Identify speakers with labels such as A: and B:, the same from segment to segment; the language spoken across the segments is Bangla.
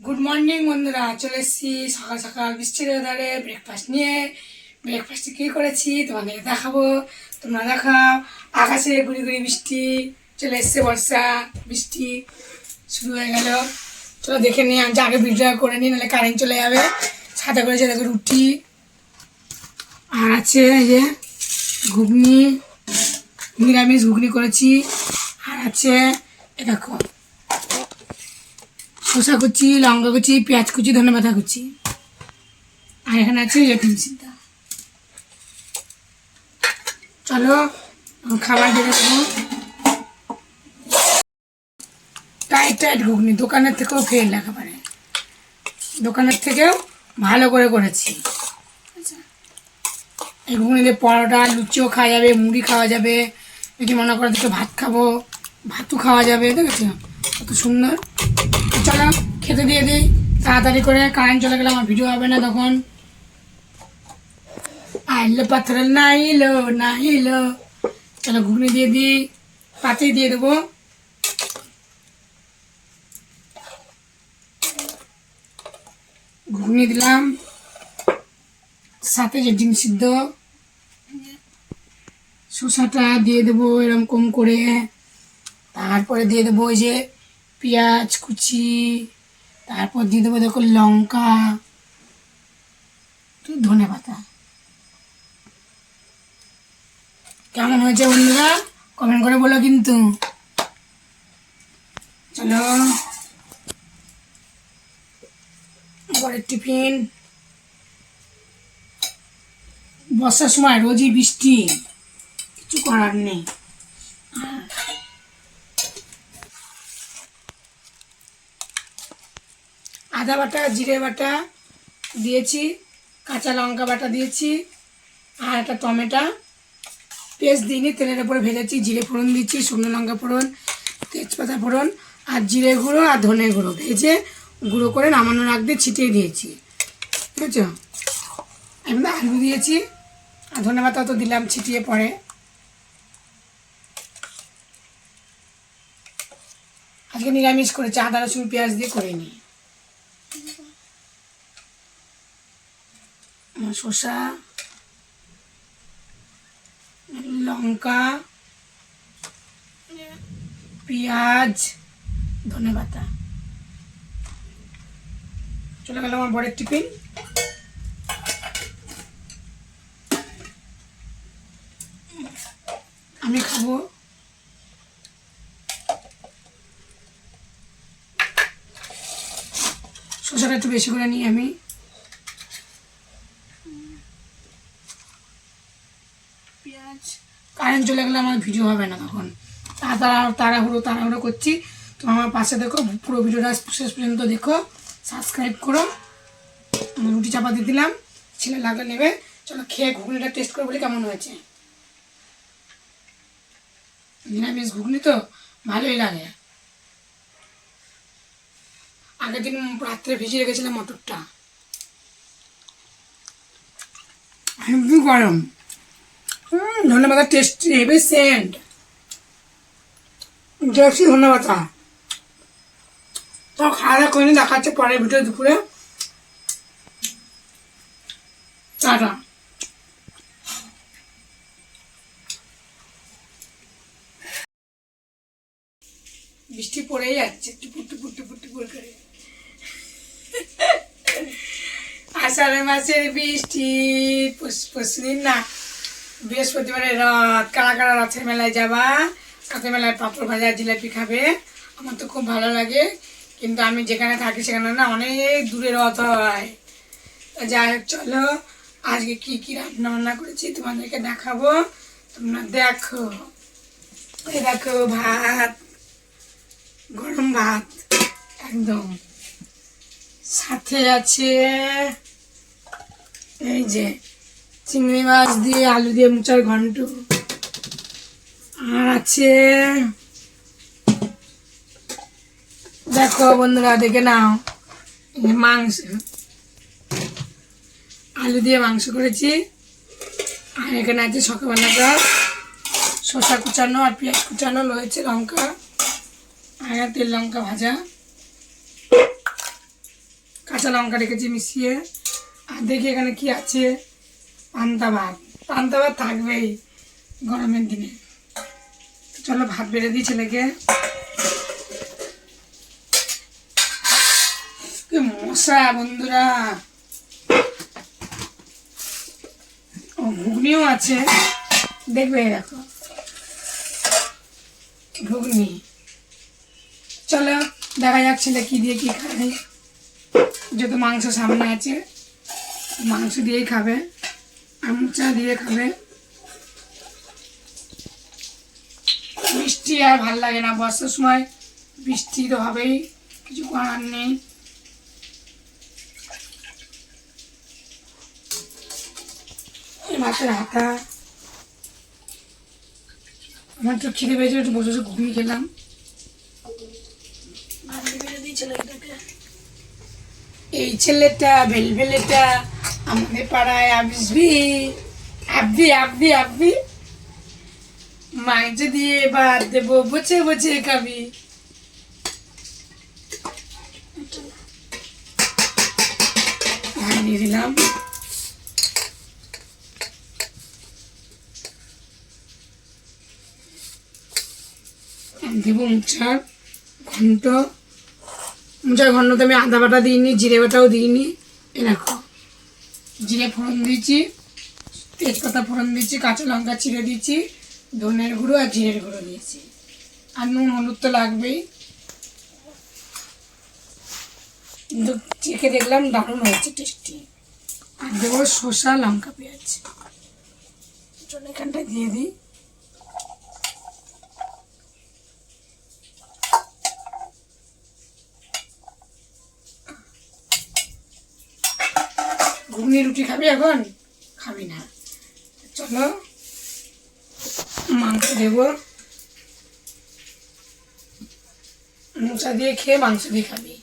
A: গুড মর্নিং বন্ধুরা, চলে এসেছি সকাল সকাল বৃষ্টির ওয়েদারে ব্রেকফাস্ট নিয়ে। ব্রেকফাস্টে কী করেছি তোমাদের দেখাবো, তোমরা দেখাও। আকাশে গুড়ি গুড়ি বৃষ্টি চলে এসছে, বর্ষা বৃষ্টি শুরু হয়ে গেল। চলো দেখে নিই, আমি আগে ভিডিও করে নিই, নাহলে কারেন্ট চলে যাবে। সাথে করেছে দেখো রুটি, আর আছে এই যে ঘুগনি, নিরামিষ ঘুগনি করেছি। আর আছে এ দেখো শসা কুচি, লঙ্কা কুচি, পেঁয়াজ কুচি, ধনেপাতা কুচি। আর এখানে আছে ডিম সিদ্ধ। চলো খাবার দিয়ে দেবো। টাইট টাইট ঘুগনি, দোকানের থেকেও ফেল একেবারে, দোকানের থেকেও ভালো করে করেছি। এই ঘুগনি দিয়ে পরোটা লুচিও খাওয়া যাবে, মুড়ি খাওয়া যাবে, যদি মনে করো দুটো ভাত খাবো ভাতও খাওয়া যাবে। দেখেছো কত সুন্দর। চলো খেতে দিয়ে দিই তাড়াতাড়ি করে, কারেন্ট চলে গেলে আমার ভিডিও হবে না তখন। আইলো পাথর না এলো না এলো। চলো ঘুগনি দিয়ে দিই, পাতেই দিয়ে দেবো। ঘুগনি দিলাম, সাথে যে ডিম সিদ্ধ, শসাটা দিয়ে দেবো এরকম কম করে। তারপরে দিয়ে দেবো ওই যে পেঁয়াজ কুচি, তারপর দিয়ে দেবো দেখো লঙ্কা, ধনেপাতা। কেমন হয়েছে বন্ধুরা কমেন্ট করে বলো কিন্তু। চলো ঘরের টিফিন। বর্ষার সময় রোজই বৃষ্টি, কিছু করার নেই। আদা বাটা, জিরে বাটা দিয়েছি, কাঁচা লঙ্কা বাটা দিয়েছি, আর একটা টমেটো পেস্ট দিইনি, তেলের উপরে ভেজেছি। জিরে ফোড়ন দিচ্ছি, শুকনো লঙ্কা ফোড়ন, তেজপাতা ফোড়ন, আর জিরে গুঁড়ো আর ধনে গুঁড়ো ভেজে গুঁড়ো করে নামানোর আগ দিয়ে ছিটিয়ে দিয়েছি। ঠিক আছে, এমনি আলু দিয়েছি, আর ধনে পাতা তো দিলাম ছিটিয়ে পরে। আজকে নিরামিষ করেছি, আদা রসুন পেঁয়াজ দিয়ে করিনি। শসা, লঙ্কা, পেঁয়াজ, ধনেপাতা। চলে গেল আমার বড়ের টিফিন। আমি খাবো। শসাটা একটু বেশি করে নিই আমি। পেঁয়াজ, কারেন্ট চলে গেলে আমার ভিডিও হবে না তখন, তাড়াহুড়ো করছি। তো আমার পাশে দেখো, পুরো ভিডিওটা শেষ পর্যন্ত দেখো, সাবস্ক্রাইব করো। আমি রুটি চাপাতি দিলাম, ছেলে লাগলে নেবে। চলো খেয়ে ঘুগনিটা টেস্ট করে বলি কেমন হয়েছে। নিরামিষ ঘুগনি তো ভালোই লাগে। আগের দিন রাত্রে ভিজিয়ে রেখেছিলাম মটরটা, হেভি গরম। ধন্যবাদ, টেস্টি হেভি সেন্ট, দেখছি ধন্যবাদ। তো খাওয়া দাওয়া করে দেখাচ্ছে পরের ভিডিও দুপুরে। টাটা। বৃষ্টি পড়েই যাচ্ছে টুপুর টুপুর টুপুর টুপুর করে। আষাঢ় মাসের বৃষ্টি, পরশুদিন না বৃহস্পতিবারে রথ। কারা কারা রথের মেলায় যাবা? রথের মেলায় পাঁপড় ভাজা জিলাপি খাবে, আমার তো খুব ভালো লাগে। কিন্তু আমি যেখানে থাকি সেখানে না অনেক দূরে রথ হয়। যাই হোক, চলো আজকে কি কি রান্না বান্না করেছি তোমাদেরকে দেখাবো, তোমরা দেখো। এই দেখো ভাত, গরম ভাত একদম, সাথে আছে এই যে চিংড়ি মাছ দিয়ে আলু দিয়ে মোচার ঘন্ট, আর আছে দেখো বন্ধুরা দেখে নাও মাংস, আলু দিয়ে মাংস করেছি। আর এখানে আছে সকালবেলাটা শসা কুচানো আর পেঁয়াজ কুচানো রয়েছে, লঙ্কা আর তেল লঙ্কা ভাজা। কাঁচা লঙ্কা রেখেছি মিশিয়ে। আর দেখি এখানে কি আছে, পান্তা ভাত। পান্তা ভাত থাকবেই গরমের দিনে। চলো ভাত বেড়ে দিই ছেলেকে। কি মশা বন্ধুরা, ও ঘুগনিও আছে, দেখবে দেখো ঘুগনি। চলো দেখা যাক ছেলে কি দিয়ে কি খায়। যত মাংস সামনে আছে মাংস দিয়েই খাবে, আমচা দিয়ে খাবে। বৃষ্টি আর ভাল লাগে না, বর্ষার সময় বৃষ্টি তো হবেই, কিছু করার নেই। ভাতের হাতা। আমার তো খিদে পেয়েছে, একটু বসে বসে ঘুমিয়ে খেলাম। এই ছেলেটা ভেলভেলেটা আমাদের পাড়ায় আসবি, আববি আববি আববি, মাংস দিয়ে ভাত দেবো, বসে বসে খাবি। দিয়ে দিলাম। দেবো মুচার ঘন্ট। মুচার ঘন্টতে আমি আদা বাটা দিইনি, জিরে বাটাও দিইনি। এ দেখো জিরে ফোড়ন দিয়েছি, তেজপাতা ফোড়ন দিয়েছি, কাঁচা লঙ্কা চিড়ে দিয়েছি, ধনের গুঁড়ো আর জিরের গুঁড়ো দিয়েছি। আর নুন হলুদ তো লাগবেই। কিন্তু চেখে দেখলাম দারুণ হয়েছে, টেস্টি। আর দেবো শসা লঙ্কা পেঁয়াজ। চলো এখানটায় দিয়ে দিই। ঘুগনি রুটি খাবি এখন? খাবি না। চলো মাংস দেবো, মোচা দিয়ে খেয়ে মাংস দিয়ে খাবি।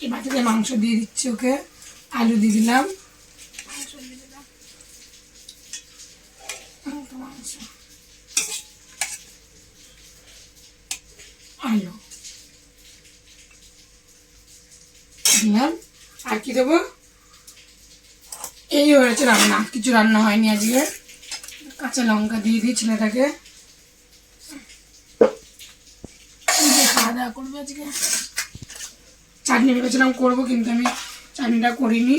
A: এই বাটিতে মাংস দিয়ে দিচ্ছি ওকে, আলু দিয়ে দিলাম, মাংস আলু দিলাম। আর কি দেবো? এই হয়েছে রান্না, কিছু রান্না হয়নি আজকে। কাঁচা লঙ্কা দিয়ে দিই ছেলেটাকে, খাওয়া দাওয়া করবে আজকে। চাটনি ভেবেছিলাম করবো, কিন্তু আমি চাটনিটা করিনি।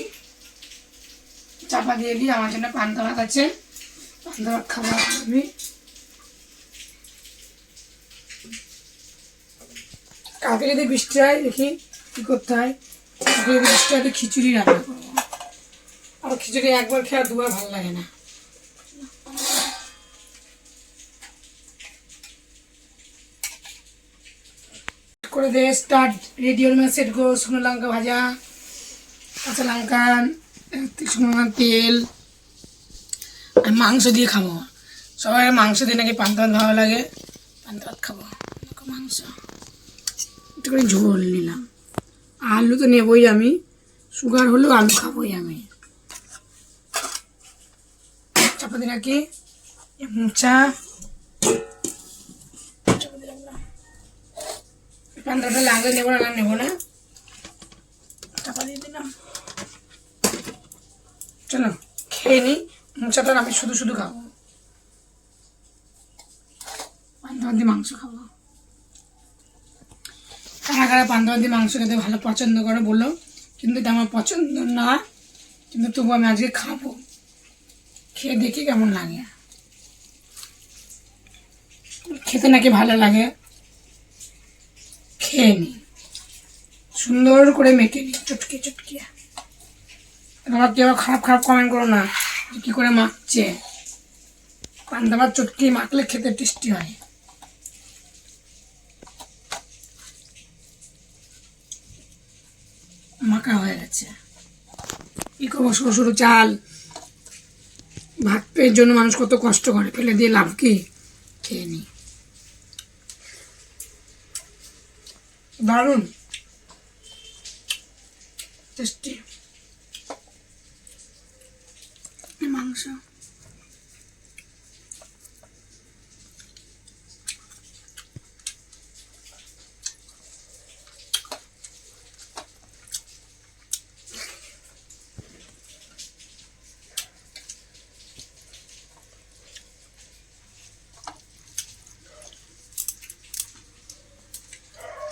A: চাপা দিয়ে দিই, আমার জন্য পান্তা ভাত আছে, পান্তা ভাত খাবো আমি। কালকে যদি বৃষ্টি হয় দেখি কী করতে হয়। কালকে যদি বৃষ্টি হয় খিচুড়ি রান্না করবো। আর খিচুড়ি একবার খেয়ে দুবার ভালো লাগে না। করে দে স্টার্ট। রেডি হল সেট গো। শুকনো লঙ্কা ভাজা, কাঁচা লঙ্কা, শুকনো তেল। আর মাংস দিয়ে খাবো। সবাই মাংস দিয়ে নাকি পান্তা ভাত ভালো লাগে, পান্তা ভাত খাবো। মাংস একটু করে ঝোল নিলাম। আলু তো নেবই আমি, সুগার হলেও আলু খাবোই আমি। চাপাতি রাখি মোচা, পান্তাটা লাগলে নেবো না, নেবো না, চাপা দিয়ে দিলাম। চলো খেয়ে নিই। মোচাটা আমি শুধু শুধু খাবো, পান্তা ভাত দিয়ে মাংস খাবো। কারা কারা পান্তা ভাত দিয়ে মাংস খেতে ভালো পছন্দ করে বলো, কিন্তু এটা আমার পছন্দ না। কিন্তু তবু আমি আজকে খাবো, খেয়ে দেখি কেমন লাগে। খেতে নাকি ভালো লাগে, খেয়ে নি, সুন্দর করে মেখে নি চটকে চটকে। তোমার কেউ খারাপ খারাপ কমেন্ট করো না যে কী করে মাখছে। পান্তা ভাত চটকে মাখলে খেতে টেস্টি হয়। মাখা হয়ে গেছে। কী করবো, সরু সরু চাল, ভাত পেয়ের জন্য মানুষ কত কষ্ট করে, ফেলে দিয়ে লাভ কি? খেয়ে নি, দারুণ টেস্টি মাংস।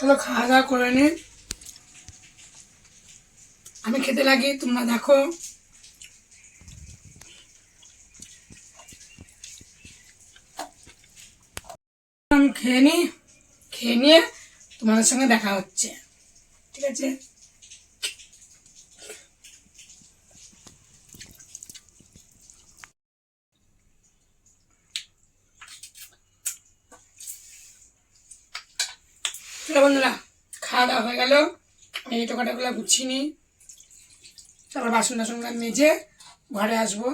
A: চলো খাওয়া দাওয়া করে নি, আমি খেতে লাগি, তোমরা দেখো। আমি খেয়ে নিই, খেয়ে নিয়ে তোমাদের সঙ্গে দেখা হচ্ছে, ঠিক আছে? চলো বন্ধুরা, খাওয়া দাওয়া হয়ে গেল, আমি এই টোকাটাগুলো গুছিয়ে নিই, তারপর বাসন টাসনগুলো মেজে ঘরে আসবো।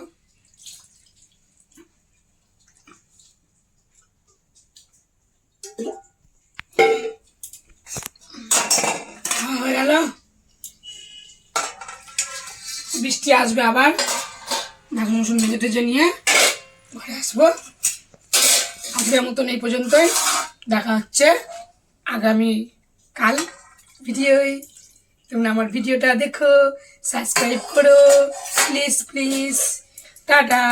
A: খাওয়া হয়ে গেল, বৃষ্টি আসবে আবার, বাসন টাসন মেজে টেজে নিয়ে ঘরে আসবো। আজকের মতন এই পর্যন্তই, দেখা হচ্ছে আগামী কাল ভিডিওয়। তোমরা আমার ভিডিওটা দেখো, সাবস্ক্রাইব করো প্লিজ প্লিজ। টাটা।